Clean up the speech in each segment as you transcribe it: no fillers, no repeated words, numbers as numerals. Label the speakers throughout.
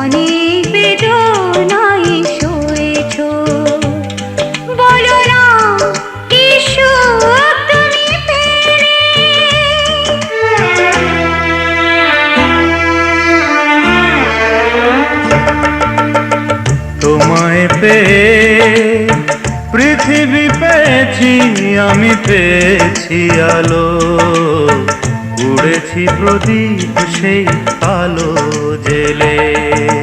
Speaker 1: অনেক বেদনায় সয়েছো, বলো না কি সুখ তুমি পেলে।
Speaker 2: তোমায় পেয়ে পৃথিবী পেয়েছি, আমি পেয়েছি আলো, উড়েছি প্রদীপ সেই আলো জেলে।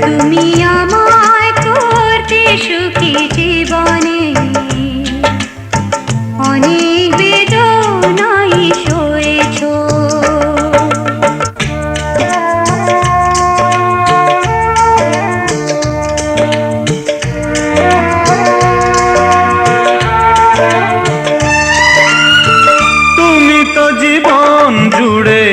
Speaker 1: তুমি আমায় করতে সুখী জীবনে, অনেক বেদনায় সয়েছো।
Speaker 2: তুমি তো জীবন জুড়ে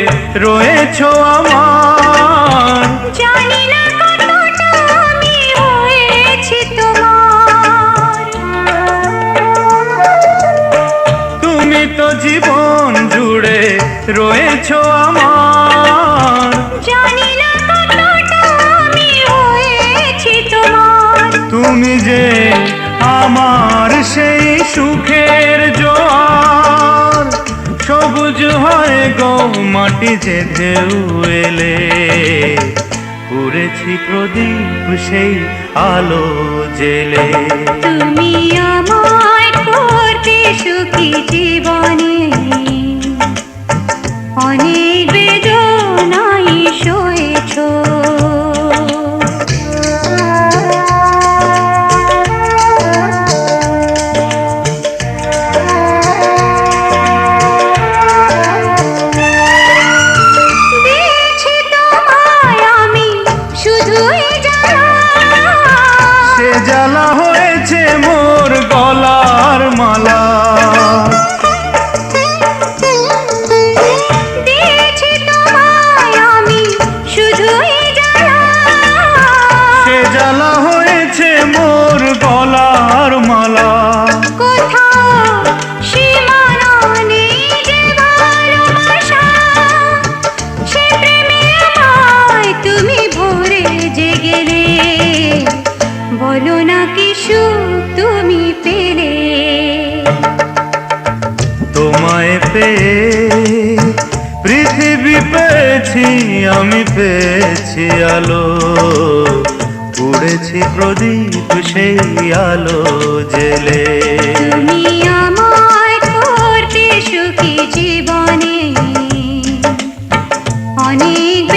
Speaker 2: রয়েছো আমার,
Speaker 1: জানি না কতটা আমি হয়েছি তোমার।
Speaker 2: তুমি তো জীবন জুড়ে রয়েছো আমার,
Speaker 1: জানি না কতটা আমি হয়েছি তোমার।
Speaker 2: তুমি যে আমার সেই সুখের জোয়ার, সবুজ হয় গো মাটি যে ঢেউ এলে, উড়েছি প্রদীপ সেই আলো জেলে।
Speaker 1: তুমি আমায় করতে সুখী জীবনে, অনেক বেদনায় সয়েছো। দিয়েছি তোমায় আমি শুধুই জ্বালা,
Speaker 2: সে জ্বালা হয়েছে মোর গলার মালা।
Speaker 1: দিয়েছি তোমায় আমি শুধুই জ্বালা,
Speaker 2: সে জ্বালা হয়েছে মোর গলার মালা।
Speaker 1: কোথাও সীমানা নেই যে ভালোবাসা, সে প্রেমে আমায় তুমি ভরে যে গেলে, বলো না কি সুখ তুমি পেলে।
Speaker 2: তোমায় পেয়ে পৃথিবী পেয়েছি, আমি পেয়েছি আলো, উড়েছি প্রদীপ সেই আলো জেলে।
Speaker 1: তুমি আমায় করতে সুখী জীবনে, অনেক